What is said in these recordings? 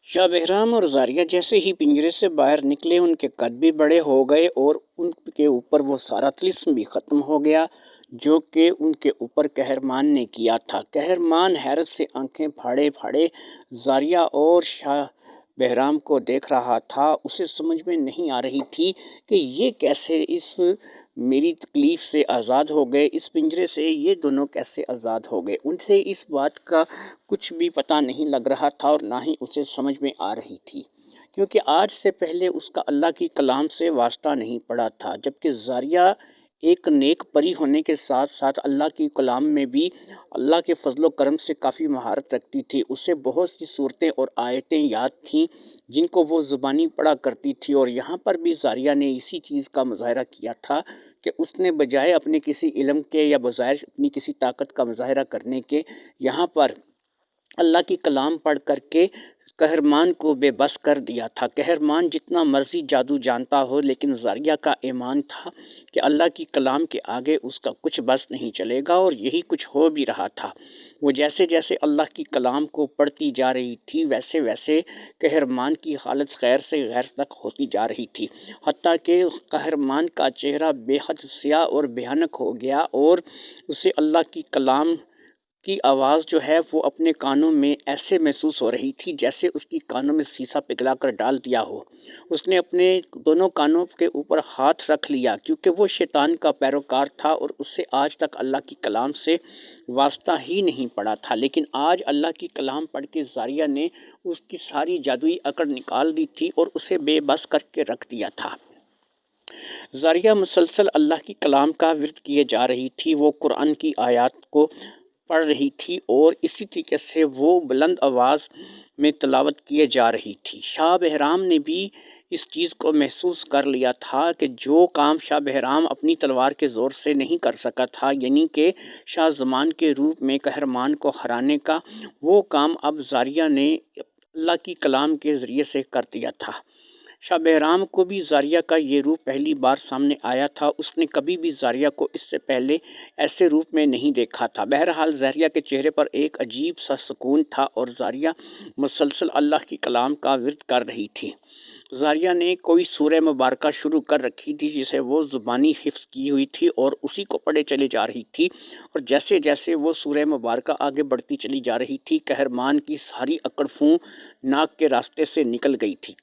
شاہ بہرام اور زاریہ جیسے ہی پنجرے سے باہر نکلے ان کے قد بھی بڑے ہو گئے اور ان کے اوپر وہ سارا طلسم بھی ختم ہو گیا جو کہ ان کے اوپر قہرمان نے کیا تھا۔ قہرمان حیرت سے آنکھیں پھاڑے پھاڑے زاریہ اور شاہ بہرام کو دیکھ رہا تھا۔ اسے سمجھ میں نہیں آ رہی تھی کہ یہ کیسے اس میری تکلیف سے آزاد ہو گئے، اس پنجرے سے یہ دونوں کیسے آزاد ہو گئے۔ ان سے اس بات کا کچھ بھی پتہ نہیں لگ رہا تھا اور نہ ہی اسے سمجھ میں آ رہی تھی، کیونکہ آج سے پہلے اس کا اللہ کی کلام سے واسطہ نہیں پڑا تھا، جبکہ زاریہ ایک نیک پری ہونے کے ساتھ ساتھ اللہ کی کلام میں بھی اللہ کے فضل و کرم سے کافی مہارت رکھتی تھی۔ اسے بہت سی صورتیں اور آیتیں یاد تھیں جن کو وہ زبانی پڑھا کرتی تھی، اور یہاں پر بھی زاریہ نے اسی چیز کا مظاہرہ کیا تھا کہ اس نے بجائے اپنے کسی علم کے یا بظاہر اپنی کسی طاقت کا مظاہرہ کرنے کے، یہاں پر اللہ کی کلام پڑھ کر کے قہرمان کو بے بس کر دیا تھا۔ قہرمان جتنا مرضی جادو جانتا ہو، لیکن زاریہ کا ایمان تھا کہ اللہ کی کلام کے آگے اس کا کچھ بس نہیں چلے گا، اور یہی کچھ ہو بھی رہا تھا۔ وہ جیسے جیسے اللہ کی کلام کو پڑھتی جا رہی تھی ویسے ویسے قہرمان کی حالت خیر سے غیر تک ہوتی جا رہی تھی، حتیٰ کہ قہرمان کا چہرہ بے حد سیاہ اور بھیانک ہو گیا اور اسے اللہ کی کلام کی آواز جو ہے وہ اپنے کانوں میں ایسے محسوس ہو رہی تھی جیسے اس کی کانوں میں سیسا پگھلا کر ڈال دیا ہو۔ اس نے اپنے دونوں کانوں کے اوپر ہاتھ رکھ لیا، کیونکہ وہ شیطان کا پیروکار تھا اور اس سے آج تک اللہ کی کلام سے واسطہ ہی نہیں پڑا تھا، لیکن آج اللہ کی کلام پڑھ کے زاریہ نے اس کی ساری جادوئی اکڑ نکال دی تھی اور اسے بے بس کر کے رکھ دیا تھا۔ زاریہ مسلسل اللہ کی کلام کا ورد کیے جا رہی تھی، وہ قرآن کی آیات کو پڑھ رہی تھی اور اسی طریقے سے وہ بلند آواز میں تلاوت کیے جا رہی تھی۔ شاہ بہرام نے بھی اس چیز کو محسوس کر لیا تھا کہ جو کام شاہ بہرام اپنی تلوار کے زور سے نہیں کر سکا تھا، یعنی کہ شاہ زمان کے روپ میں قہرمان کو ہرانے کا، وہ کام اب زاریہ نے اللہ کی کلام کے ذریعے سے کر دیا تھا۔ شاہ بہرام کو بھی زاریہ کا یہ روپ پہلی بار سامنے آیا تھا۔ اس نے کبھی بھی زاریہ کو اس سے پہلے ایسے روپ میں نہیں دیکھا تھا۔ بہرحال زاریہ کے چہرے پر ایک عجیب سا سکون تھا اور زاریہ مسلسل اللہ کی کلام کا ورد کر رہی تھی۔ زاریہ نے کوئی سورہ مبارکہ شروع کر رکھی تھی جسے وہ زبانی حفظ کی ہوئی تھی اور اسی کو پڑھے چلے جا رہی تھی، اور جیسے جیسے وہ سورہ مبارکہ آگے بڑھتی چلی جا رہی تھی، قہرمان کی ساری اکڑ فوں ناک کے راستے سے نکل گئی تھی۔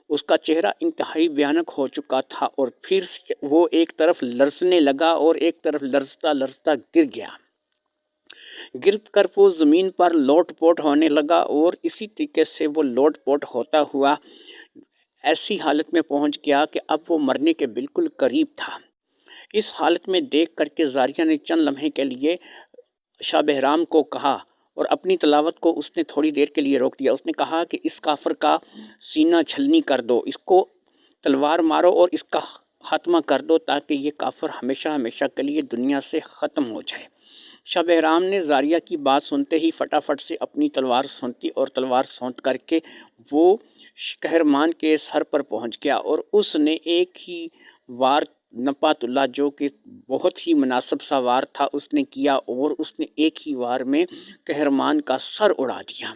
اس کا چہرہ انتہائی بھیانک ہو چکا تھا اور پھر وہ ایک طرف لرزنے لگا اور ایک طرف لرزتا لرزتا گر گیا۔ گر کر وہ زمین پر لوٹ پوٹ ہونے لگا اور اسی طریقے سے وہ لوٹ پوٹ ہوتا ہوا ایسی حالت میں پہنچ گیا کہ اب وہ مرنے کے بالکل قریب تھا۔ اس حالت میں دیکھ کر کے زاریہ نے چند لمحے کے لیے شاہ بہرام کو کہا، اور اپنی تلاوت کو اس نے تھوڑی دیر کے لیے روک دیا۔ اس نے کہا کہ اس کافر کا سینہ چھلنی کر دو، اس کو تلوار مارو اور اس کا خاتمہ کر دو تاکہ یہ کافر ہمیشہ ہمیشہ کے لیے دنیا سے ختم ہو جائے۔ شاہ بہرام نے زاریہ کی بات سنتے ہی فٹافٹ سے اپنی تلوار سونتی اور تلوار سونت کر کے وہ قہرمان کے سر پر پہنچ گیا اور اس نے ایک ہی وار نپات اللہ، جو کہ بہت ہی مناسب سا وار تھا، اس نے کیا اور اس نے ایک ہی وار میں قہرمان کا سر اڑا دیا۔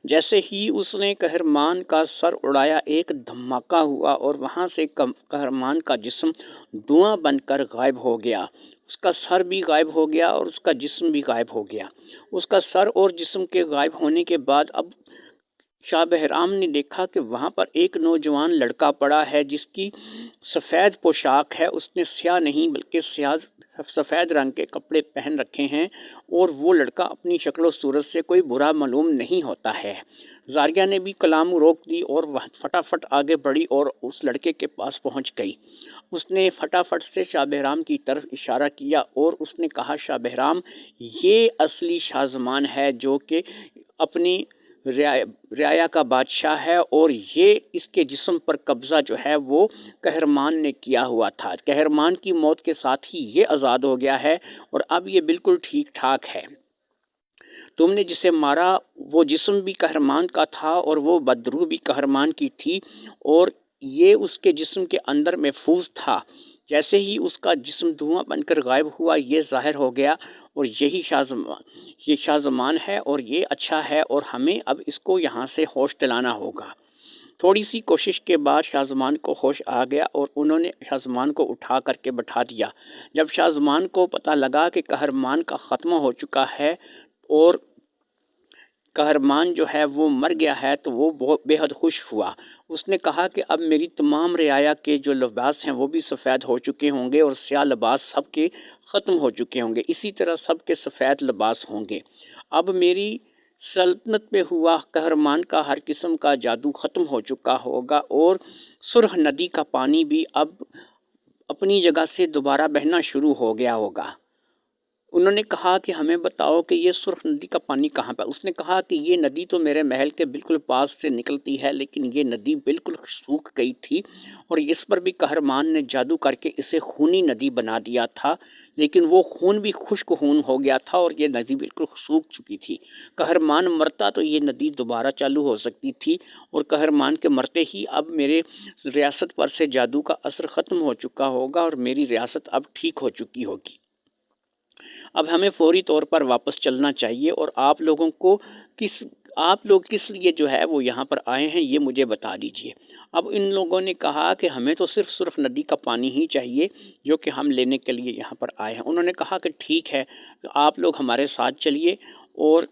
جیسے ہی اس نے قہرمان کا سر اڑایا، ایک دھماکہ ہوا اور وہاں سے قہرمان کا جسم دھواں بن کر غائب ہو گیا۔ اس کا سر بھی غائب ہو گیا اور اس کا جسم بھی غائب ہو گیا۔ اس کا سر اور جسم کے غائب ہونے کے بعد اب شاہ بہرام نے دیکھا کہ وہاں پر ایک نوجوان لڑکا پڑا ہے جس کی سفید پوشاک ہے۔ اس نے سیاہ نہیں بلکہ سفید رنگ کے کپڑے پہن رکھے ہیں، اور وہ لڑکا اپنی شکل و صورت سے کوئی برا معلوم نہیں ہوتا ہے۔ زاریہ نے بھی کلام روک دی اور فٹافٹ آگے بڑھی اور اس لڑکے کے پاس پہنچ گئی۔ اس نے فٹافٹ سے شاہ بہرام کی طرف اشارہ کیا اور اس نے کہا، شاہ بہرام، یہ اصلی شاہ زمان ہے جو کہ اپنی رعایا کا بادشاہ ہے، اور یہ اس کے جسم پر قبضہ جو ہے وہ قہرمان نے کیا ہوا تھا۔ قہرمان کی موت کے ساتھ ہی یہ آزاد ہو گیا ہے اور اب یہ بالکل ٹھیک ٹھاک ہے۔ تم نے جسے مارا وہ جسم بھی قہرمان کا تھا اور وہ بدروح بھی قہرمان کی تھی، اور یہ اس کے جسم کے اندر محفوظ تھا۔ جیسے ہی اس کا جسم دھواں بن کر غائب ہوا، یہ ظاہر ہو گیا اور یہ شاہ زمان ہے اور یہ اچھا ہے اور ہمیں اب اس کو یہاں سے ہوش دلانا ہوگا۔ تھوڑی سی کوشش کے بعد شاہ زمان کو ہوش آ گیا اور انہوں نے شاہ زمان کو اٹھا کر کے بٹھا دیا۔ جب شاہ زمان کو پتہ لگا کہ قہرمان کا خاتمہ ہو چکا ہے اور قہرمان جو ہے وہ مر گیا ہے تو وہ بہت بے حد خوش ہوا۔ اس نے کہا کہ اب میری تمام رعایا کے جو لباس ہیں وہ بھی سفید ہو چکے ہوں گے اور سیاہ لباس سب کے ختم ہو چکے ہوں گے، اسی طرح سب کے سفید لباس ہوں گے۔ اب میری سلطنت پہ ہوا قہرمان کا ہر قسم کا جادو ختم ہو چکا ہوگا اور سرخ ندی کا پانی بھی اب اپنی جگہ سے دوبارہ بہنا شروع ہو گیا ہوگا۔ انہوں نے کہا کہ ہمیں بتاؤ کہ یہ سرخ ندی کا پانی کہاں پہ؟ اس نے کہا کہ یہ ندی تو میرے محل کے بالکل پاس سے نکلتی ہے، لیکن یہ ندی بالکل سوکھ گئی تھی اور اس پر بھی قہرمان نے جادو کر کے اسے خونی ندی بنا دیا تھا، لیکن وہ خون بھی خشک خون ہو گیا تھا اور یہ ندی بالکل سوکھ چکی تھی۔ قہرمان مرتا تو یہ ندی دوبارہ چالو ہو سکتی تھی اور قہرمان کے مرتے ہی اب میرے ریاست پر سے جادو کا اثر ختم ہو چکا ہوگا اور میری ریاست اب ٹھیک ہو چکی ہوگی۔ اب ہمیں فوری طور پر واپس چلنا چاہیے اور آپ لوگ کس لیے جو ہے وہ یہاں پر آئے ہیں یہ مجھے بتا دیجئے۔ اب ان لوگوں نے کہا کہ ہمیں تو صرف سرخ ندی کا پانی ہی چاہیے جو کہ ہم لینے کے لیے یہاں پر آئے ہیں۔ انہوں نے کہا کہ ٹھیک ہے، آپ لوگ ہمارے ساتھ چلیے اور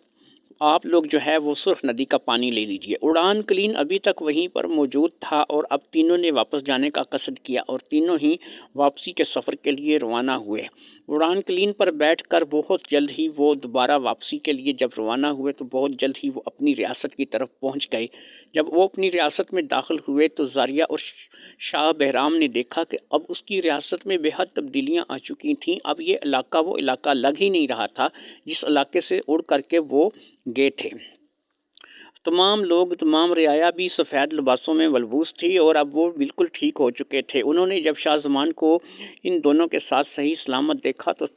آپ لوگ جو ہے وہ سرخ ندی کا پانی لے لیجئے۔ اڑان کلین ابھی تک وہیں پر موجود تھا اور اب تینوں نے واپس جانے کا قصد کیا اور تینوں ہی واپسی کے سفر کے لیے روانہ ہوئے۔ اڑان کلین پر بیٹھ کر بہت جلد ہی وہ دوبارہ واپسی کے لیے جب روانہ ہوئے تو بہت جلد ہی وہ اپنی ریاست کی طرف پہنچ گئے۔ جب وہ اپنی ریاست میں داخل ہوئے تو زاریہ اور شاہ بہرام نے دیکھا کہ اب اس کی ریاست میں بے حد تبدیلیاں آ چکی تھیں۔ اب یہ علاقہ وہ علاقہ لگ ہی نہیں رہا تھا جس علاقے سے اڑ کر کے وہ گئے تھے۔ تمام رعایا بھی سفید لباسوں میں ملبوس تھی اور اب وہ بالکل ٹھیک ہو چکے تھے۔ انہوں نے جب شاہ زمان کو ان دونوں کے ساتھ صحیح سلامت دیکھا تو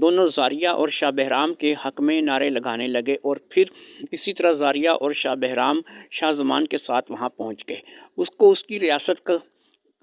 دونوں زاریہ اور شاہ بہرام کے حق میں نعرے لگانے لگے اور پھر اسی طرح زاریہ اور شاہ بہرام شاہ زمان کے ساتھ وہاں پہنچ گئے، اس کو اس کی ریاست کا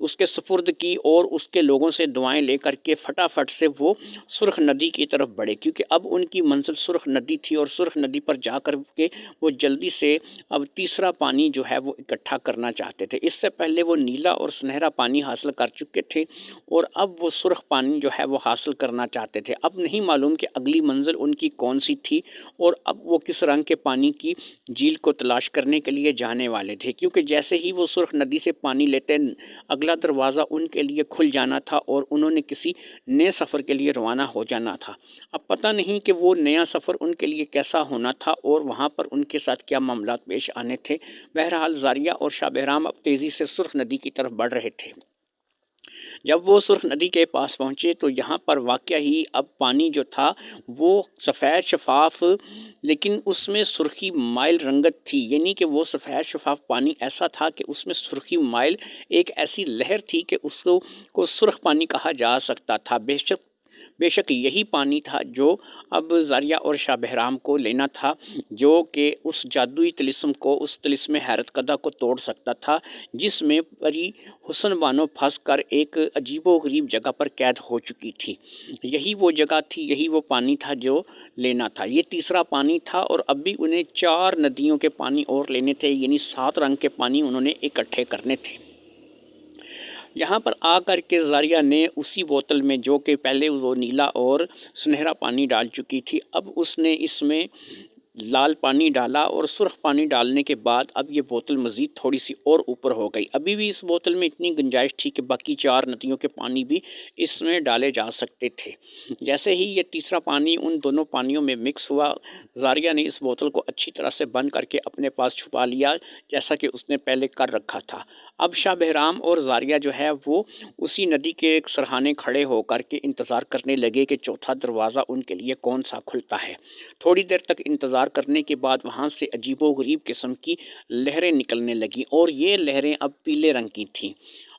اس کے سپرد کی اور اس کے لوگوں سے دعائیں لے کر کے فٹافٹ سے وہ سرخ ندی کی طرف بڑھے، کیونکہ اب ان کی منزل سرخ ندی تھی اور سرخ ندی پر جا کر کے وہ جلدی سے اب تیسرا پانی جو ہے وہ اکٹھا کرنا چاہتے تھے۔ اس سے پہلے وہ نیلا اور سنہرا پانی حاصل کر چکے تھے اور اب وہ سرخ پانی جو ہے وہ حاصل کرنا چاہتے تھے۔ اب نہیں معلوم کہ اگلی منزل ان کی کون سی تھی اور اب وہ کس رنگ کے پانی کی جھیل کو تلاش کرنے کے لیے جانے والے تھے، کیونکہ جیسے ہی وہ سرخ ندی سے پانی لیتے اگلا دروازہ ان کے لیے کھل جانا تھا اور انہوں نے کسی نئے سفر کے لیے روانہ ہو جانا تھا۔ اب پتہ نہیں کہ وہ نیا سفر ان کے لیے کیسا ہونا تھا اور وہاں پر ان کے ساتھ کیا معاملات پیش آنے تھے۔ بہرحال زاریہ اور شاہ بہرام اب تیزی سے سرخ ندی کی طرف بڑھ رہے تھے۔ جب وہ سرخ ندی کے پاس پہنچے تو یہاں پر واقعہ ہی اب پانی جو تھا وہ سفید شفاف لیکن اس میں سرخی مائل رنگت تھی، یعنی کہ وہ سفید شفاف پانی ایسا تھا کہ اس میں سرخی مائل ایک ایسی لہر تھی کہ اس کو سرخ پانی کہا جا سکتا تھا۔ بے شک یہی پانی تھا جو اب زاریہ اور شاہ بہرام کو لینا تھا، جو کہ اس جادوئی طلسم کو، اس طلسم حیرت کدہ کو توڑ سکتا تھا جس میں پری حسن بانو پھنس کر ایک عجیب و غریب جگہ پر قید ہو چکی تھی۔ یہی وہ جگہ تھی، یہی وہ پانی تھا جو لینا تھا۔ یہ تیسرا پانی تھا اور اب بھی انہیں 4 ندیوں کے پانی اور لینے تھے، یعنی 7 رنگ کے پانی انہوں نے اکٹھے کرنے تھے۔ یہاں پر آ کر کے زاریہ نے اسی بوتل میں جو کہ پہلے وہ نیلا اور سنہرا پانی ڈال چکی تھی، اب اس نے اس میں لال پانی ڈالا اور سرخ پانی ڈالنے کے بعد اب یہ بوتل مزید تھوڑی سی اور اوپر ہو گئی۔ ابھی بھی اس بوتل میں اتنی گنجائش تھی کہ باقی 4 ندیوں کے پانی بھی اس میں ڈالے جا سکتے تھے۔ جیسے ہی یہ تیسرا پانی ان دونوں پانیوں میں مکس ہوا، زاریہ نے اس بوتل کو اچھی طرح سے بند کر کے اپنے پاس چھپا لیا جیسا کہ اس نے پہلے کر رکھا تھا۔ اب شاہ بہرام اور زاریہ جو ہے وہ اسی ندی کے ایک سرہانے کھڑے ہو کر کے انتظار کرنے لگے کہ چوتھا دروازہ ان کے لیے کون سا کھلتا ہے۔ تھوڑی دیر تک انتظار کرنے کے بعد وہاں سے عجیب و غریب قسم کی لہریں نکلنے لگیں اور یہ لہریں اب پیلے رنگ کی تھیں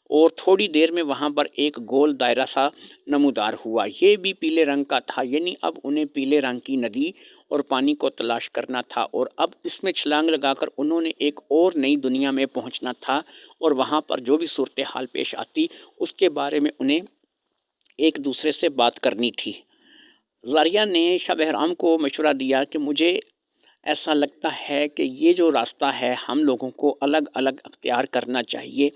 اور تھوڑی دیر میں وہاں پر ایک گول دائرہ سا نمودار ہوا، یہ بھی پیلے رنگ کا تھا، یعنی اب انہیں پیلے رنگ کی ندی اور پانی کو تلاش کرنا تھا اور اب اس میں چھلانگ لگا کر انہوں نے ایک اور نئی دنیا میں پہنچنا تھا اور وہاں پر جو بھی صورتحال پیش آتی اس کے بارے میں انہیں ایک دوسرے سے بات کرنی تھی۔ زاریہ نے شاہ بہرام کو مشورہ دیا کہ مجھے ایسا لگتا ہے کہ یہ جو راستہ ہے ہم لوگوں کو الگ الگ اختیار کرنا چاہیے۔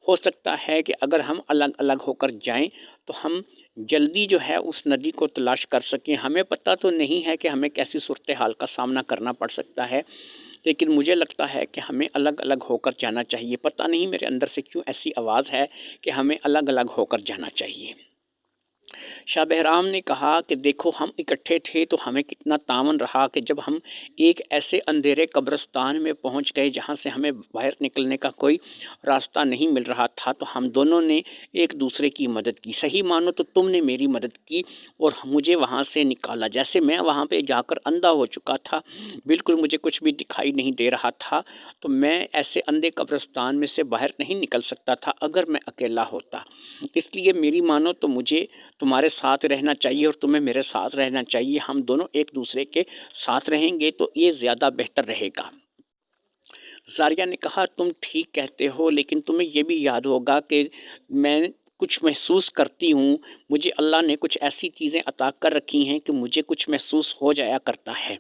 ہو سکتا ہے کہ اگر ہم الگ الگ ہو کر جائیں تو ہم جلدی جو ہے اس ندی کو تلاش کر سکیں۔ ہمیں پتہ تو نہیں ہے کہ ہمیں کیسی صورتحال کا سامنا کرنا پڑ سکتا ہے، لیکن مجھے لگتا ہے کہ ہمیں الگ الگ ہو کر جانا چاہیے۔ پتہ نہیں میرے اندر سے کیوں ایسی آواز ہے کہ ہمیں الگ الگ ہو کر جانا چاہیے۔ شاہ بہرام نے کہا کہ دیکھو ہم اکٹھے تھے تو ہمیں کتنا تعاون رہا کہ جب ہم ایک ایسے اندھیرے قبرستان میں پہنچ گئے جہاں سے ہمیں باہر نکلنے کا کوئی راستہ نہیں مل رہا تھا، تو ہم دونوں نے ایک دوسرے کی مدد کی۔ صحیح مانو تو تم نے میری مدد کی اور مجھے وہاں سے نکالا۔ جیسے میں وہاں پہ جا کر اندھا ہو چکا تھا، بالکل مجھے کچھ بھی دکھائی نہیں دے رہا تھا، تو میں ایسے اندھے قبرستان میں سے باہر نہیں نکل سکتا تھا اگر میں اکیلا ہوتا۔ اس لیے میری مانو تو مجھے تمہارے ساتھ رہنا چاہیے اور تمہیں میرے ساتھ رہنا چاہیے۔ ہم دونوں ایک دوسرے کے ساتھ رہیں گے تو یہ زیادہ بہتر رہے گا۔ زاریہ نے کہا تم ٹھیک کہتے ہو، لیکن تمہیں یہ بھی یاد ہوگا کہ میں کچھ محسوس کرتی ہوں، مجھے اللہ نے کچھ ایسی چیزیں عطا کر رکھی ہیں کہ مجھے کچھ محسوس ہو جایا کرتا ہے۔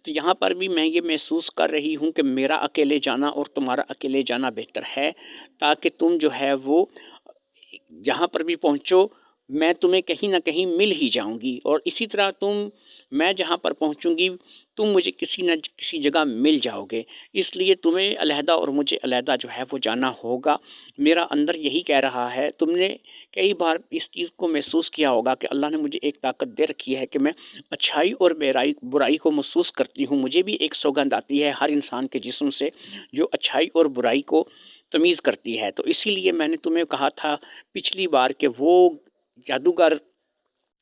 تو یہاں پر بھی میں یہ محسوس کر رہی ہوں کہ میرا اکیلے جانا اور تمہارا اکیلے جانا بہتر ہے، تاکہ تم جو ہے وہ جہاں پر بھی پہنچو میں تمہیں کہیں نہ کہیں مل ہی جاؤں گی، اور اسی طرح میں جہاں پر پہنچوں گی تم مجھے کسی نہ کسی جگہ مل جاؤ گے۔ اس لیے تمہیں علیحدہ اور مجھے علیحدہ جو ہے وہ جانا ہوگا۔ میرا اندر یہی کہہ رہا ہے۔ تم نے کئی بار اس چیز کو محسوس کیا ہوگا کہ اللہ نے مجھے ایک طاقت دے رکھی ہے کہ میں اچھائی اور برائی کو محسوس کرتی ہوں۔ مجھے بھی ایک سوگند آتی ہے ہر انسان کے جسم سے جو اچھائی اور برائی کو تمیز کرتی ہے۔ تو اسی لیے میں نے تمہیں کہا تھا پچھلی بار کہ وہ جادوگر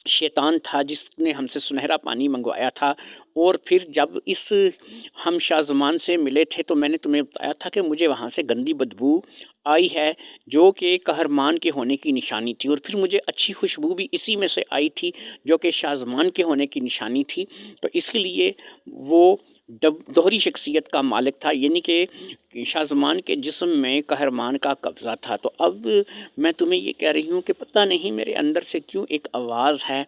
شیطان تھا جس نے ہم سے سنہرا پانی منگوایا تھا، اور پھر جب ہم شاہ زمان سے ملے تھے تو میں نے تمہیں بتایا تھا کہ مجھے وہاں سے گندی بدبو آئی ہے جو کہ قہرمان کے ہونے کی نشانی تھی، اور پھر مجھے اچھی خوشبو بھی اسی میں سے آئی تھی جو کہ شاہ زمان کے ہونے کی نشانی تھی۔ تو اس لیے وہ دوہری شخصیت کا مالک تھا، یعنی کہ شاہ زمان کے جسم میں قہرمان کا قبضہ تھا۔ تو اب میں تمہیں یہ کہہ رہی ہوں کہ پتہ نہیں میرے اندر سے کیوں ایک آواز ہے،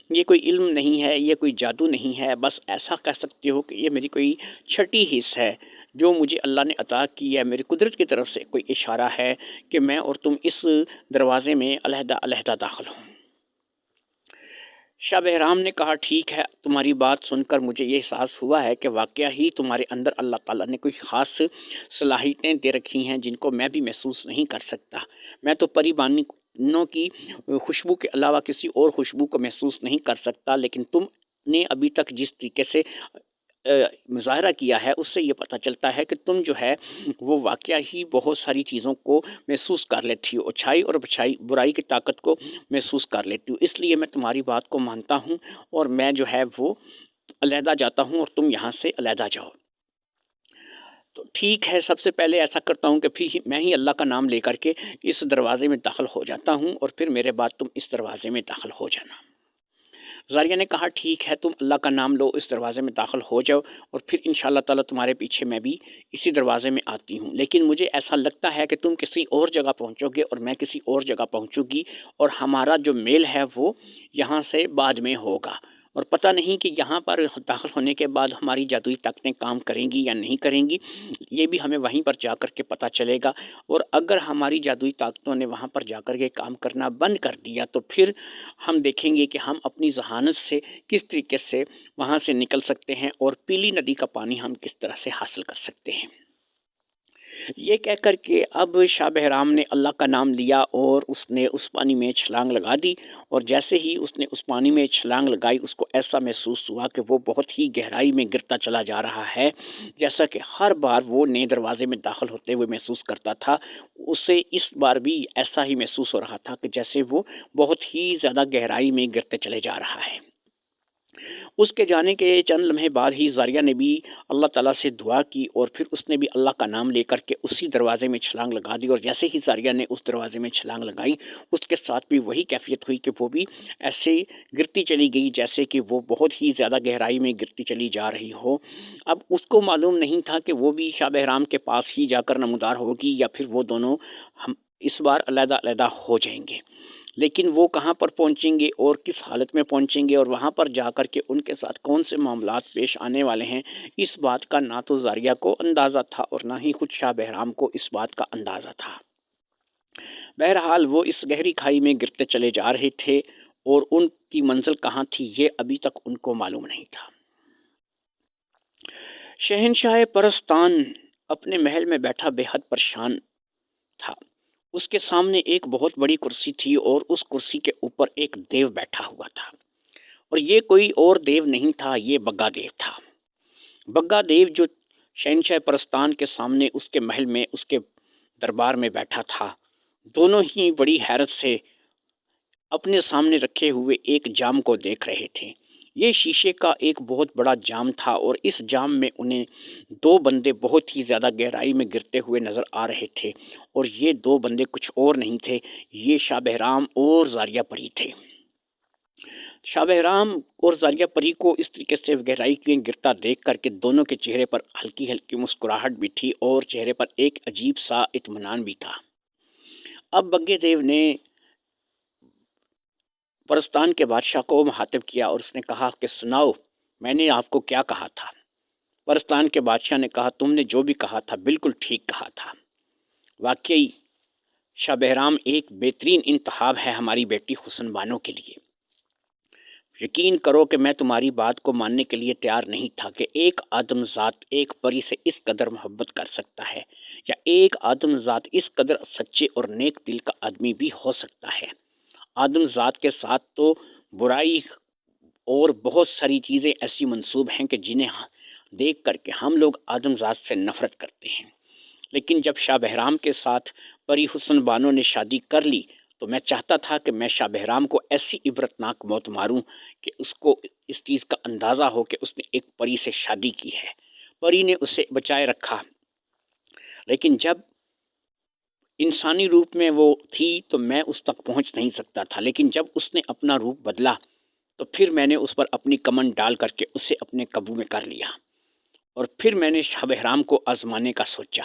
یہ کوئی علم نہیں ہے، یہ کوئی جادو نہیں ہے، بس ایسا کہہ سکتے ہو کہ یہ میری کوئی چھٹی حص ہے جو مجھے اللہ نے عطا کی ہے، میری قدرت کی طرف سے کوئی اشارہ ہے کہ میں اور تم اس دروازے میں علیحدہ علیحدہ داخل ہوں۔ شاہ بہرام نے کہا ٹھیک ہے، تمہاری بات سن کر مجھے یہ احساس ہوا ہے کہ واقعہ ہی تمہارے اندر اللہ تعالیٰ نے کوئی خاص صلاحیتیں دے رکھی ہیں جن کو میں بھی محسوس نہیں کر سکتا۔ میں تو پری بانیوں کی خوشبو کے علاوہ کسی اور خوشبو کو محسوس نہیں کر سکتا، لیکن تم نے ابھی تک جس طریقے سے مظاہرہ کیا ہے اس سے یہ پتہ چلتا ہے کہ تم جو ہے وہ واقعہ ہی بہت ساری چیزوں کو محسوس کر لیتی ہو، اچھائی اور برائی کی طاقت کو محسوس کر لیتی ہو۔ اس لیے میں تمہاری بات کو مانتا ہوں اور میں جو ہے وہ علیحدہ جاتا ہوں اور تم یہاں سے علیحدہ جاؤ۔ تو ٹھیک ہے، سب سے پہلے ایسا کرتا ہوں کہ پھر میں ہی اللہ کا نام لے کر کے اس دروازے میں داخل ہو جاتا ہوں، اور پھر میرے بعد تم اس دروازے میں داخل ہو جانا۔ زاریہ نے کہا ٹھیک ہے، تم اللہ کا نام لو، اس دروازے میں داخل ہو جاؤ، اور پھر انشاءاللہ تعالیٰ تمہارے پیچھے میں بھی اسی دروازے میں آتی ہوں۔ لیکن مجھے ایسا لگتا ہے کہ تم کسی اور جگہ پہنچو گے اور میں کسی اور جگہ پہنچوں گی، اور ہمارا جو میل ہے وہ یہاں سے بعد میں ہوگا، اور پتہ نہیں کہ یہاں پر داخل ہونے کے بعد ہماری جادوئی طاقتیں کام کریں گی یا نہیں کریں گی، یہ بھی ہمیں وہیں پر جا کر کے پتہ چلے گا۔ اور اگر ہماری جادوئی طاقتوں نے وہاں پر جا کر کے کام کرنا بند کر دیا تو پھر ہم دیکھیں گے کہ ہم اپنی ذہانت سے کس طریقے سے وہاں سے نکل سکتے ہیں اور پیلی ندی کا پانی ہم کس طرح سے حاصل کر سکتے ہیں۔ یہ کہہ کر کے اب شاہ بہرام نے اللہ کا نام لیا اور اس نے اس پانی میں چھلانگ لگا دی، اور جیسے ہی اس نے اس پانی میں چھلانگ لگائی اس کو ایسا محسوس ہوا کہ وہ بہت ہی گہرائی میں گرتا چلا جا رہا ہے، جیسا کہ ہر بار وہ نئے دروازے میں داخل ہوتے ہوئے محسوس کرتا تھا۔ اسے اس بار بھی ایسا ہی محسوس ہو رہا تھا کہ جیسے وہ بہت ہی زیادہ گہرائی میں گرتے چلے جا رہا ہے۔ اس کے جانے کے چند لمحے بعد ہی زاریہ نے بھی اللہ تعالیٰ سے دعا کی، اور پھر اس نے بھی اللہ کا نام لے کر کے اسی دروازے میں چھلانگ لگا دی، اور جیسے ہی زاریہ نے اس دروازے میں چھلانگ لگائی اس کے ساتھ بھی وہی کیفیت ہوئی کہ وہ بھی ایسے گرتی چلی گئی جیسے کہ وہ بہت ہی زیادہ گہرائی میں گرتی چلی جا رہی ہو۔ اب اس کو معلوم نہیں تھا کہ وہ بھی شاہ بہرام کے پاس ہی جا کر نمودار ہوگی یا پھر وہ دونوں اس بار علیحدہ علیحدہ ہو جائیں گے، لیکن وہ کہاں پر پہنچیں گے اور کس حالت میں پہنچیں گے اور وہاں پر جا کر کے ان کے ساتھ کون سے معاملات پیش آنے والے ہیں، اس بات کا نہ تو زاریہ کو اندازہ تھا اور نہ ہی خود شاہ بہرام کو اس بات کا اندازہ تھا۔ بہرحال وہ اس گہری کھائی میں گرتے چلے جا رہے تھے اور ان کی منزل کہاں تھی یہ ابھی تک ان کو معلوم نہیں تھا۔ شہنشاہ پرستان اپنے محل میں بیٹھا بے حد پریشان تھا۔ اس کے سامنے ایک بہت بڑی کرسی تھی اور اس کرسی کے اوپر ایک دیو بیٹھا ہوا تھا، اور یہ کوئی اور دیو نہیں تھا، یہ بگا دیو تھا۔ بگا دیو جو شہنشاہ پرستان کے سامنے اس کے محل میں اس کے دربار میں بیٹھا تھا، دونوں ہی بڑی حیرت سے اپنے سامنے رکھے ہوئے ایک جام کو دیکھ رہے تھے۔ یہ شیشے کا ایک بہت بڑا جام تھا اور اس جام میں انہیں دو بندے بہت ہی زیادہ گہرائی میں گرتے ہوئے نظر آ رہے تھے، اور یہ دو بندے کچھ اور نہیں تھے، یہ شاہ بہرام اور زاریہ پری تھے۔ شاہ بہرام اور زاریہ پری کو اس طریقے سے گہرائی میں گرتا دیکھ کر کے دونوں کے چہرے پر ہلکی ہلکی مسکراہٹ بھی تھی اور چہرے پر ایک عجیب سا اطمینان بھی تھا۔ اب بگے دیو نے پرستان کے بادشاہ کو مخاطب کیا اور اس نے کہا کہ سناؤ، میں نے آپ کو کیا کہا تھا؟ پرستان کے بادشاہ نے کہا تم نے جو بھی کہا تھا بالکل ٹھیک کہا تھا، واقعی شاہ بہرام ایک بہترین انتخاب ہے ہماری بیٹی حسن بانو کے لیے۔ یقین کرو کہ میں تمہاری بات کو ماننے کے لیے تیار نہیں تھا کہ ایک آدم ذات ایک پری سے اس قدر محبت کر سکتا ہے، یا ایک آدم ذات اس قدر سچے اور نیک دل کا آدمی بھی ہو سکتا ہے۔ آدم ذات کے ساتھ تو برائی اور بہت ساری چیزیں ایسی منسوب ہیں کہ جنہیں دیکھ کر کے ہم لوگ آدم ذات سے نفرت کرتے ہیں، لیکن جب شاہ بہرام کے ساتھ پری حسن بانو نے شادی کر لی تو میں چاہتا تھا کہ میں شاہ بہرام کو ایسی عبرتناک موت ماروں کہ اس کو اس چیز کا اندازہ ہو کہ اس نے ایک پری سے شادی کی ہے۔ پری نے اسے بچائے رکھا، لیکن جب انسانی روپ میں وہ تھی تو میں اس تک پہنچ نہیں سکتا تھا، لیکن جب اس نے اپنا روپ بدلا تو پھر میں نے اس پر اپنی کمن ڈال کر کے اسے اپنے قابو میں کر لیا، اور پھر میں نے شاہ بہرام کو آزمانے کا سوچا۔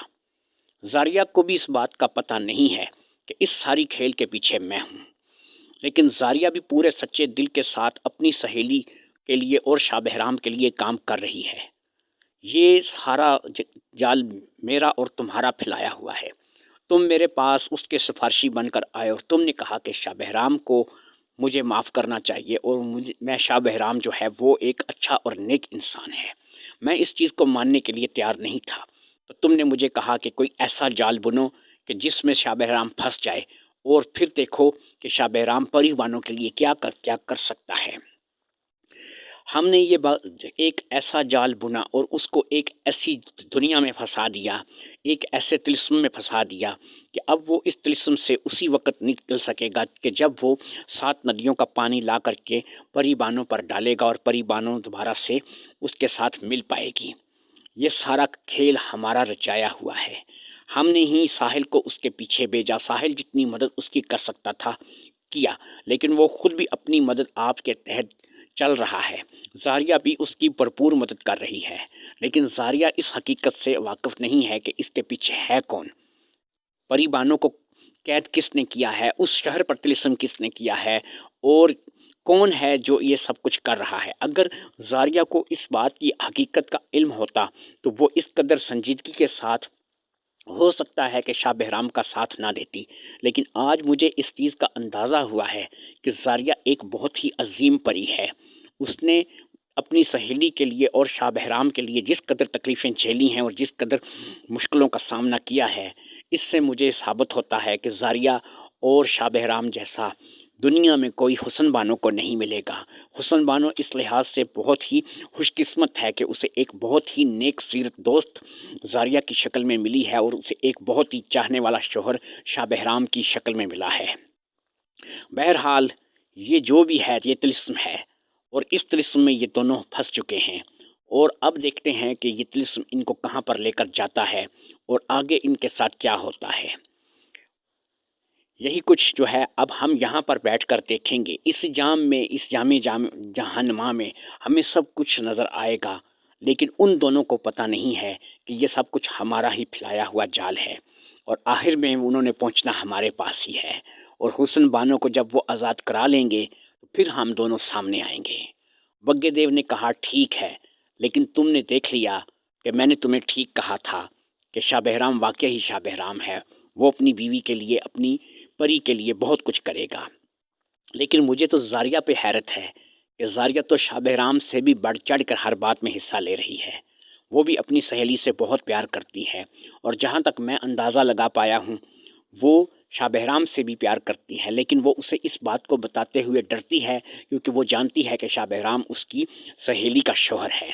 زاریہ کو بھی اس بات کا پتہ نہیں ہے کہ اس ساری کھیل کے پیچھے میں ہوں، لیکن زاریہ بھی پورے سچے دل کے ساتھ اپنی سہیلی کے لیے اور شاہ بہرام کے لیے کام کر رہی ہے۔ یہ سارا جال میرا اور تمہارا پھیلایا ہوا ہے۔ تم میرے پاس اس کے سفارشی بن کر آئے اور تم نے کہا کہ شاہ بہرام کو مجھے معاف کرنا چاہیے، اور میں شاہ بہرام جو ہے وہ ایک اچھا اور نیک انسان ہے۔ میں اس چیز کو ماننے کے لیے تیار نہیں تھا، تو تم نے مجھے کہا کہ کوئی ایسا جال بنو کہ جس میں شاہ بہرام پھنس جائے، اور پھر دیکھو کہ شاہ بہرام پری بانو کے لیے کیا کر سکتا ہے۔ ہم نے یہ ایک ایسا جال بنا اور اس کو ایک ایسی دنیا میں پھنسا دیا، ایک ایسے طلسم میں پھنسا دیا کہ اب وہ اس طلسم سے اسی وقت نکل سکے گا کہ جب وہ 7 ندیوں کا پانی لا کر کے پری بانو پر ڈالے گا اور پری بانو دوبارہ سے اس کے ساتھ مل پائے گی۔ یہ سارا کھیل ہمارا رچایا ہوا ہے، ہم نے ہی ساحل کو اس کے پیچھے بھیجا۔ ساحل جتنی مدد اس کی کر سکتا تھا کیا، لیکن وہ خود بھی اپنی مدد آپ کے تحت چل رہا ہے۔ زاریہ بھی اس کی بھرپور مدد کر رہی ہے، لیکن زاریہ اس حقیقت سے واقف نہیں ہے کہ اس کے پیچھے ہے کون، پری بانو کو قید کس نے کیا ہے، اس شہر پر طلسم کس نے کیا ہے، اور کون ہے جو یہ سب کچھ کر رہا ہے۔ اگر زاریہ کو اس بات کی حقیقت کا علم ہوتا تو وہ اس قدر سنجیدگی کے ساتھ ہو سکتا ہے کہ شاہ بہرام کا ساتھ نہ دیتی، لیکن آج مجھے اس چیز کا اندازہ ہوا ہے کہ زاریہ ایک بہت ہی عظیم پری ہے۔ اس نے اپنی سہیلی کے لیے اور شاہ بہرام کے لیے جس قدر تکلیفیں جھیلی ہیں اور جس قدر مشکلوں کا سامنا کیا ہے، اس سے مجھے ثابت ہوتا ہے کہ زاریہ اور شاہ بہرام جیسا دنیا میں کوئی حسن بانو کو نہیں ملے گا۔ حسن بانو اس لحاظ سے بہت ہی خوش قسمت ہے کہ اسے ایک بہت ہی نیک سیرت دوست زاریہ کی شکل میں ملی ہے، اور اسے ایک بہت ہی چاہنے والا شوہر شاہ بہرام کی شکل میں ملا ہے۔ بہرحال یہ جو بھی ہے یہ طلسم ہے، اور اس طلسم میں یہ دونوں پھنس چکے ہیں، اور اب دیکھتے ہیں کہ یہ طلسم ان کو کہاں پر لے کر جاتا ہے اور آگے ان کے ساتھ کیا ہوتا ہے۔ یہی کچھ جو ہے اب ہم یہاں پر بیٹھ کر دیکھیں گے۔ اس جام میں، اس جام جہانما میں ہمیں سب کچھ نظر آئے گا، لیکن ان دونوں کو پتہ نہیں ہے کہ یہ سب کچھ ہمارا ہی پھیلایا ہوا جال ہے، اور آخر میں انہوں نے پہنچنا ہمارے پاس ہی ہے، اور حسن بانو کو جب وہ آزاد کرا لیں گے تو پھر ہم دونوں سامنے آئیں گے۔ بگے دیو نے کہا ٹھیک ہے، لیکن تم نے دیکھ لیا کہ میں نے تمہیں ٹھیک کہا تھا کہ شاہ بہرام واقعی ہی شاہ بہرام ہے، وہ اپنی بیوی کے لیے، اپنی پری کے لیے بہت کچھ کرے گا۔ لیکن مجھے تو زاریہ پہ حیرت ہے کہ زاریہ تو شاہ بہرام سے بھی بڑھ چڑھ کر ہر بات میں حصہ لے رہی ہے، وہ بھی اپنی سہیلی سے بہت پیار کرتی ہے، اور جہاں تک میں اندازہ لگا پایا ہوں وہ شاہ بہرام سے بھی پیار کرتی ہے، لیکن وہ اسے اس بات کو بتاتے ہوئے ڈرتی ہے کیونکہ وہ جانتی ہے کہ شاہ بہرام اس کی سہیلی کا شوہر ہے۔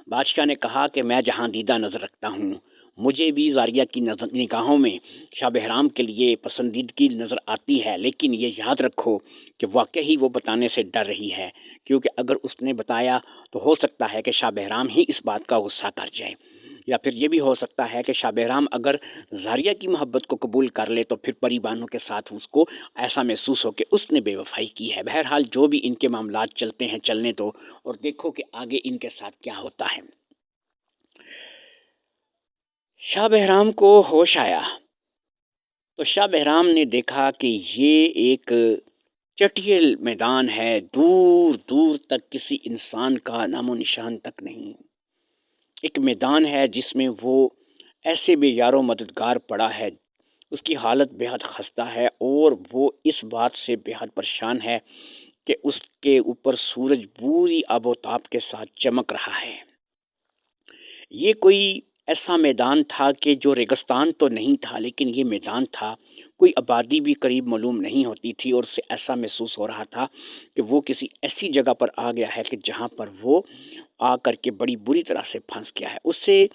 بادشاہ نے کہا کہ میں جہاں دیدہ نظر رکھتا ہوں، مجھے بھی زاریہ کی نگاہوں میں شاہ بہرام کے لیے پسندیدگی نظر آتی ہے، لیکن یہ یاد رکھو کہ واقعی وہ بتانے سے ڈر رہی ہے، کیونکہ اگر اس نے بتایا تو ہو سکتا ہے کہ شاہ بہرام ہی اس بات کا غصہ کر جائے، یا پھر یہ بھی ہو سکتا ہے کہ شاہ بہرام اگر زاریہ کی محبت کو قبول کر لے تو پھر پری بانو کے ساتھ اس کو ایسا محسوس ہو کہ اس نے بے وفائی کی ہے۔ بہرحال جو بھی ان کے معاملات چلتے ہیں چلنے دو، اور دیکھو کہ آگے ان کے ساتھ کیا ہوتا ہے۔ شاہ بہرام کو ہوش آیا تو شاہ بہرام نے دیکھا کہ یہ ایک چٹیل میدان ہے، دور دور تک کسی انسان کا نام و نشان تک نہیں، ایک میدان ہے جس میں وہ ایسے بے یار و مددگار پڑا ہے، اس کی حالت بے حد خستہ ہے، اور وہ اس بات سے بے حد پریشان ہے کہ اس کے اوپر سورج پوری آب و تاب کے ساتھ چمک رہا ہے۔ یہ کوئی ایسا میدان تھا کہ جو ریگستان تو نہیں تھا، لیکن یہ میدان تھا، کوئی آبادی بھی قریب معلوم نہیں ہوتی تھی، اور اسے ایسا محسوس ہو رہا تھا کہ وہ کسی ایسی جگہ پر آ گیا ہے کہ جہاں پر وہ آ کر کے بڑی بری طرح سے پھنس گیا ہے۔ اس سے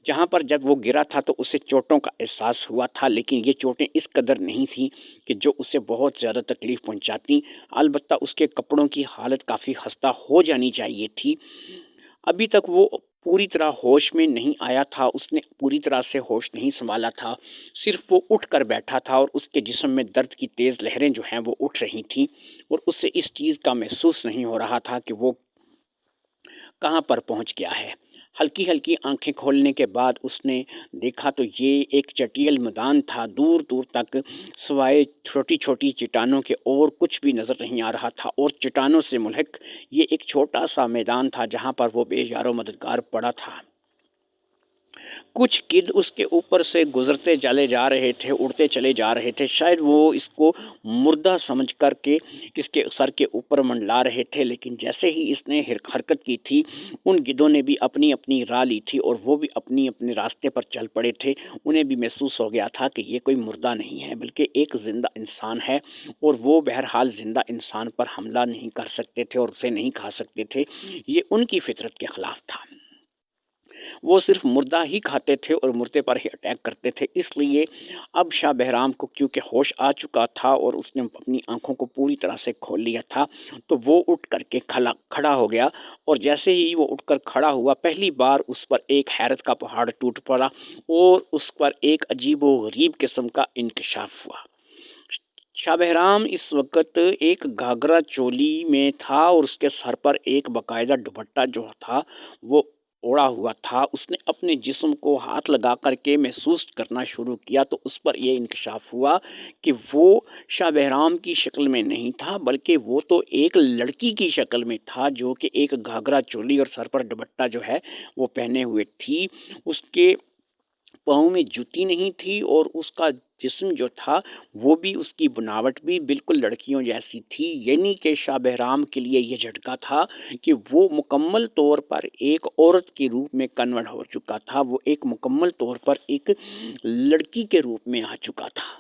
جہاں پر جب وہ گرا تھا تو اسے چوٹوں کا احساس ہوا تھا، لیکن یہ چوٹیں اس قدر نہیں تھیں کہ جو اسے بہت زیادہ تکلیف پہنچاتی، البتہ اس کے کپڑوں کی حالت کافی خستہ ہو جانی چاہیے تھی۔ ابھی تک وہ پوری طرح ہوش میں نہیں آیا تھا، اس نے پوری طرح سے ہوش نہیں سنبھالا تھا، صرف وہ اٹھ کر بیٹھا تھا، اور اس کے جسم میں درد کی تیز لہریں جو ہیں وہ اٹھ رہی تھیں، اور اس سے اس چیز کا محسوس نہیں ہو رہا تھا کہ وہ کہاں پر پہنچ گیا ہے۔ ہلکی ہلکی آنکھیں کھولنے کے بعد اس نے دیکھا تو یہ ایک چٹیل میدان تھا، دور دور تک سوائے چھوٹی چھوٹی چٹانوں کے اور کچھ بھی نظر نہیں آ رہا تھا، اور چٹانوں سے ملحق یہ ایک چھوٹا سا میدان تھا جہاں پر وہ بے یار و مددگار پڑا تھا۔ کچھ گدھ اس کے اوپر سے گزرتے چلے جا رہے تھے، اڑتے چلے جا رہے تھے، شاید وہ اس کو مردہ سمجھ کر کے اس کے سر کے اوپر منڈلا رہے تھے، لیکن جیسے ہی اس نے حرکت کی تھی ان گدھوں نے بھی اپنی اپنی راہ لی تھی، اور وہ بھی اپنی اپنے راستے پر چل پڑے تھے۔ انہیں بھی محسوس ہو گیا تھا کہ یہ کوئی مردہ نہیں ہے بلکہ ایک زندہ انسان ہے، اور وہ بہرحال زندہ انسان پر حملہ نہیں کر سکتے تھے اور اسے نہیں کھا سکتے تھے، یہ ان کی فطرت کے خلاف تھا۔ وہ صرف مردہ ہی کھاتے تھے اور مردے پر ہی اٹیک کرتے تھے۔ اس لیے اب شاہ بہرام کو کیونکہ ہوش آ چکا تھا اور اس نے اپنی آنکھوں کو پوری طرح سے کھول لیا تھا، تو وہ اٹھ کر کے کھڑا ہو گیا، اور جیسے ہی وہ اٹھ کر کھڑا ہوا پہلی بار اس پر ایک حیرت کا پہاڑ ٹوٹ پڑا، اور اس پر ایک عجیب و غریب قسم کا انکشاف ہوا۔ شاہ بہرام اس وقت ایک گھاگرا چولی میں تھا، اور اس کے سر پر ایک باقاعدہ دوپٹہ جو تھا وہ اوڑا ہوا تھا۔ اس نے اپنے جسم کو ہاتھ لگا کر کے محسوس کرنا شروع کیا تو اس پر یہ انکشاف ہوا کہ وہ شاہ بہرام کی شکل میں نہیں تھا، بلکہ وہ تو ایک لڑکی کی شکل میں تھا جو کہ ایک گھاگرا چولی اور سر پر دوپٹہ جو ہے وہ پہنے ہوئے تھی۔ اس کے پاؤں میں جوتی نہیں تھی، اور اس کا جسم جو تھا وہ بھی، اس کی بناوٹ بھی بالکل لڑکیوں جیسی تھی، یعنی کہ شاہ بہرام کے لیے یہ جھٹکا تھا کہ وہ مکمل طور پر ایک عورت کے روپ میں کنورٹ ہو چکا تھا، وہ ایک مکمل طور پر ایک لڑکی کے روپ میں آ چکا تھا۔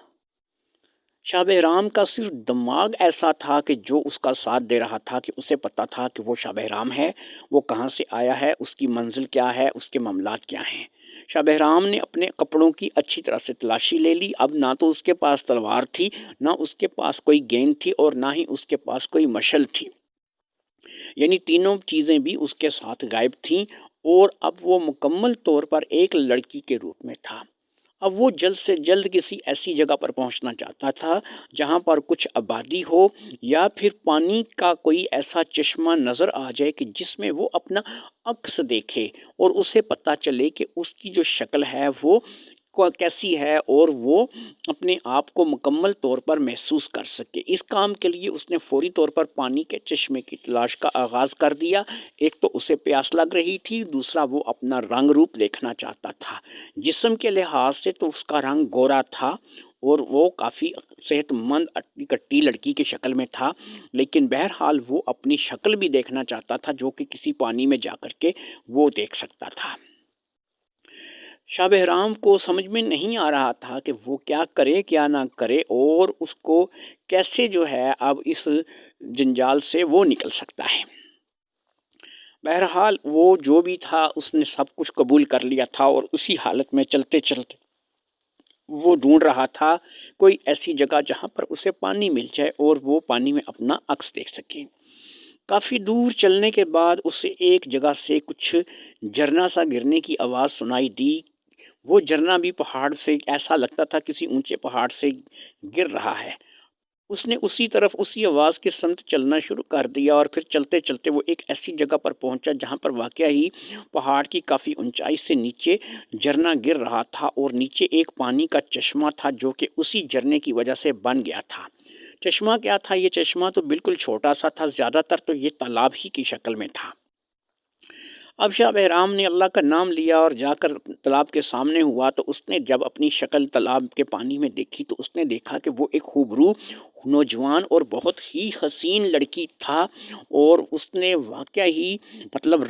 شاہ بہرام کا صرف دماغ ایسا تھا کہ جو اس کا ساتھ دے رہا تھا، کہ اسے پتا تھا کہ وہ شاہ بہرام ہے، وہ کہاں سے آیا ہے، اس کی منزل کیا ہے، اس کے معاملات کیا ہیں۔ شاہ بہرام نے اپنے کپڑوں کی اچھی طرح سے تلاشی لے لی۔ اب نہ تو اس کے پاس تلوار تھی، نہ اس کے پاس کوئی گیند تھی، اور نہ ہی اس کے پاس کوئی مشل تھی، یعنی تینوں چیزیں بھی اس کے ساتھ غائب تھیں، اور اب وہ مکمل طور پر ایک لڑکی کے روپ میں تھا۔ اب وہ جلد سے جلد کسی ایسی جگہ پر پہنچنا چاہتا تھا جہاں پر کچھ آبادی ہو، یا پھر پانی کا کوئی ایسا چشمہ نظر آ جائے کہ جس میں وہ اپنا عکس دیکھے، اور اسے پتہ چلے کہ اس کی جو شکل ہے وہ کیسی ہے اور وہ اپنے آپ کو مکمل طور پر محسوس کر سکے۔ اس کام کے لیے اس نے فوری طور پر پانی کے چشمے کی تلاش کا آغاز کر دیا۔ ایک تو اسے پیاس لگ رہی تھی، دوسرا وہ اپنا رنگ روپ دیکھنا چاہتا تھا۔ جسم کے لحاظ سے تو اس کا رنگ گورا تھا اور وہ کافی صحت مند اٹی کٹی لڑکی کی شکل میں تھا، لیکن بہرحال وہ اپنی شکل بھی دیکھنا چاہتا تھا جو کہ کسی پانی میں جا کر کے وہ دیکھ سکتا تھا۔ شاہ بہرام کو سمجھ میں نہیں آ رہا تھا کہ وہ کیا کرے کیا نہ کرے اور اس کو کیسے جو ہے اب اس جنجال سے وہ نکل سکتا ہے۔ بہرحال وہ جو بھی تھا اس نے سب کچھ قبول کر لیا تھا اور اسی حالت میں چلتے چلتے وہ ڈھونڈ رہا تھا کوئی ایسی جگہ جہاں پر اسے پانی مل جائے اور وہ پانی میں اپنا عکس دیکھ سکے۔ کافی دور چلنے کے بعد اسے ایک جگہ سے کچھ جھرنا سا گرنے کی آواز سنائی دی۔ وہ جھرنا بھی پہاڑ سے ایسا لگتا تھا کسی اونچے پہاڑ سے گر رہا ہے۔ اس نے اسی طرف اسی آواز کے سمت چلنا شروع کر دیا اور پھر چلتے چلتے وہ ایک ایسی جگہ پر پہنچا جہاں پر واقعہ ہی پہاڑ کی کافی اونچائی سے نیچے جھرنا گر رہا تھا اور نیچے ایک پانی کا چشمہ تھا جو کہ اسی جھرنے کی وجہ سے بن گیا تھا۔ چشمہ کیا تھا؟ یہ چشمہ تو بالکل چھوٹا سا تھا، زیادہ تر تو یہ تالاب ہی کی شکل میں تھا۔ اب شاہ بہرام نے اللہ کا نام لیا اور جا کر تالاب کے سامنے ہوا تو اس نے جب اپنی شکل تالاب کے پانی میں دیکھی تو اس نے دیکھا کہ وہ ایک خوبرو نوجوان اور بہت ہی حسین لڑکی تھا اور اس نے واقعہ ہی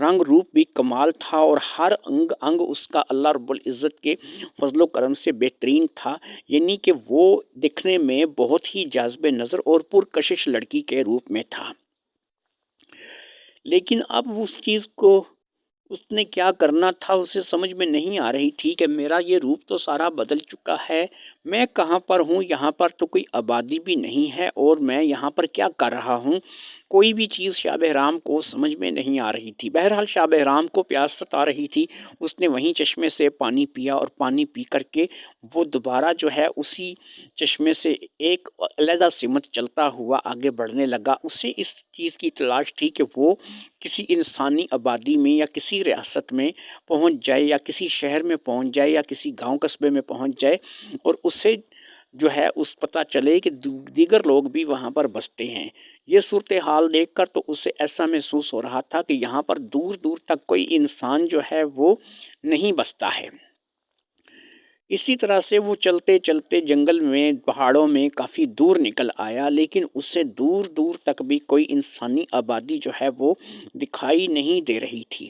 رنگ روپ بھی کمال تھا اور ہر انگ انگ اس کا اللہ رب العزت کے فضل و کرم سے بہترین تھا، یعنی کہ وہ دکھنے میں بہت ہی جاذب نظر اور پرکشش لڑکی کے روپ میں تھا۔ لیکن اب اس چیز کو اس نے کیا کرنا تھا اسے سمجھ میں نہیں آ رہی تھی کہ میرا یہ روپ تو سارا بدل چکا ہے، میں کہاں پر ہوں؟ یہاں پر تو کوئی آبادی بھی نہیں ہے اور میں یہاں پر کیا کر رہا ہوں؟ کوئی بھی چیز شاہ بہرام کو سمجھ میں نہیں آ رہی تھی۔ بہرحال شاہ بہرام کو پیاس ستا رہی تھی، اس نے وہیں چشمے سے پانی پیا اور پانی پی کر کے وہ دوبارہ جو ہے اسی چشمے سے ایک علیحدہ سمت چلتا ہوا آگے بڑھنے لگا۔ اسے اس چیز کی تلاش تھی کہ وہ کسی انسانی آبادی میں یا کسی ریاست میں پہنچ جائے یا کسی شہر میں پہنچ جائے یا کسی گاؤں قصبے میں پہنچ جائے اور اسے جو ہے اس پتہ چلے کہ دیگر لوگ بھی وہاں پر بستے ہیں۔ یہ صورتحال دیکھ کر تو اسے ایسا محسوس ہو رہا تھا کہ یہاں پر دور دور تک کوئی انسان جو ہے وہ نہیں بستا ہے۔ اسی طرح سے وہ چلتے چلتے جنگل میں پہاڑوں میں کافی دور نکل آیا، لیکن اسے دور دور تک بھی کوئی انسانی آبادی جو ہے وہ دکھائی نہیں دے رہی تھی۔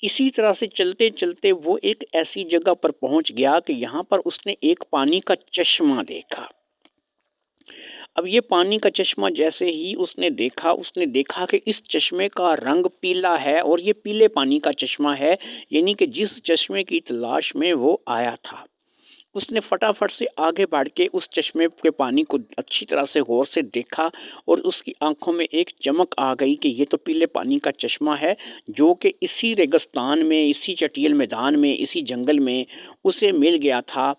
اسی طرح سے چلتے چلتے وہ ایک ایسی جگہ پر پہنچ گیا کہ یہاں پر اس نے ایک پانی کا چشمہ دیکھا۔ اب یہ پانی کا چشمہ جیسے ہی اس نے دیکھا کہ اس چشمے کا رنگ پیلا ہے اور یہ پیلے پانی کا چشمہ ہے، یعنی کہ جس چشمے کی تلاش میں وہ آیا تھا۔ اس نے فٹافٹ سے آگے بڑھ کے اس چشمے کے پانی کو اچھی طرح سے غور سے دیکھا اور اس کی آنکھوں میں ایک چمک آ گئی کہ یہ تو پیلے پانی کا چشمہ ہے جو کہ اسی ریگستان میں، اسی چٹیل میدان میں، اسی جنگل میں اسے مل گیا تھا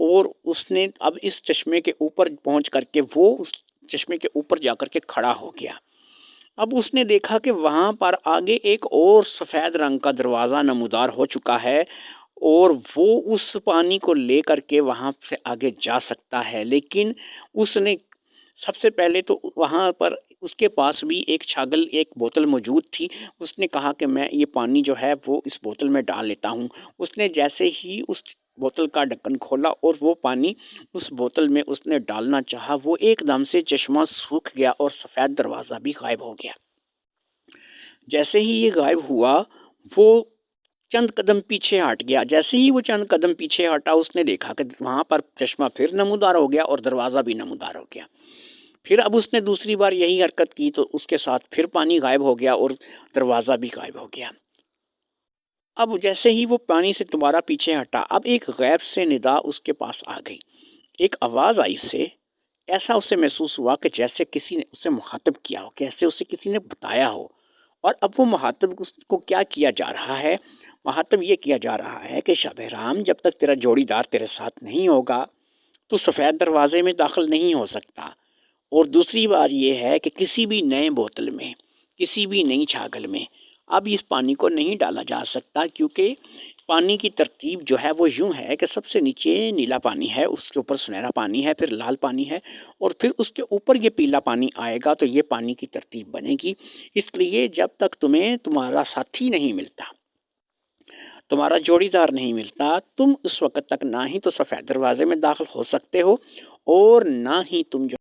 اور اس نے اب اس چشمے کے اوپر پہنچ کر کے وہ اس چشمے کے اوپر جا کر کے کھڑا ہو گیا۔ اب اس نے دیکھا کہ وہاں پر آگے ایک اور سفید رنگ کا دروازہ نمودار ہو چکا ہے اور وہ اس پانی کو لے کر کے وہاں سے آگے جا سکتا ہے، لیکن اس نے سب سے پہلے تو وہاں پر اس کے پاس بھی ایک چھاگل ایک بوتل موجود تھی۔ اس نے کہا کہ میں یہ پانی جو ہے وہ اس بوتل میں ڈال لیتا ہوں۔ اس نے جیسے ہی اس بوتل کا ڈھکن کھولا اور وہ پانی اس بوتل میں اس نے ڈالنا چاہا، وہ ایک دم سے چشمہ سوکھ گیا اور سفید دروازہ بھی غائب ہو گیا۔ جیسے ہی یہ غائب ہوا وہ چند قدم پیچھے ہٹ گیا۔ جیسے ہی وہ چند قدم پیچھے ہٹا اس نے دیکھا کہ وہاں پر چشمہ پھر نمودار ہو گیا اور دروازہ بھی نمودار ہو گیا۔ پھر اب اس نے دوسری بار یہی حرکت کی تو اس کے ساتھ پھر پانی غائب ہو گیا اور دروازہ بھی غائب ہو گیا۔ اب جیسے ہی وہ پانی سے دوبارہ پیچھے ہٹا، اب ایک غیب سے ندا اس کے پاس آ گئی۔ ایک آواز آئی سے، ایسا اسے محسوس ہوا کہ جیسے کسی نے اسے مخاطب کیا ہو، کیسے اسے کسی نے بتایا ہو۔ اور اب وہ مخاطب اس کو کیا کیا جا رہا ہے؟ مخاطب یہ کیا جا رہا ہے کہ شاہ بہرام جب تک تیرا جوڑی دار تیرے ساتھ نہیں ہوگا تو سفید دروازے میں داخل نہیں ہو سکتا۔ اور دوسری بات یہ ہے کہ کسی بھی نئے بوتل میں، کسی بھی نئی چھاگل میں اب اس پانی کو نہیں ڈالا جا سکتا، کیونکہ پانی کی ترتیب جو ہے وہ یوں ہے کہ سب سے نیچے نیلا پانی ہے، اس کے اوپر سنہرا پانی ہے، پھر لال پانی ہے اور پھر اس کے اوپر یہ پیلا پانی آئے گا، تو یہ پانی کی ترتیب بنے گی۔ اس لیے جب تک تمہیں تمہارا ساتھی نہیں ملتا، تمہارا جوڑی دار نہیں ملتا، تم اس وقت تک نہ ہی تو سفید دروازے میں داخل ہو سکتے ہو اور نہ ہی تم جو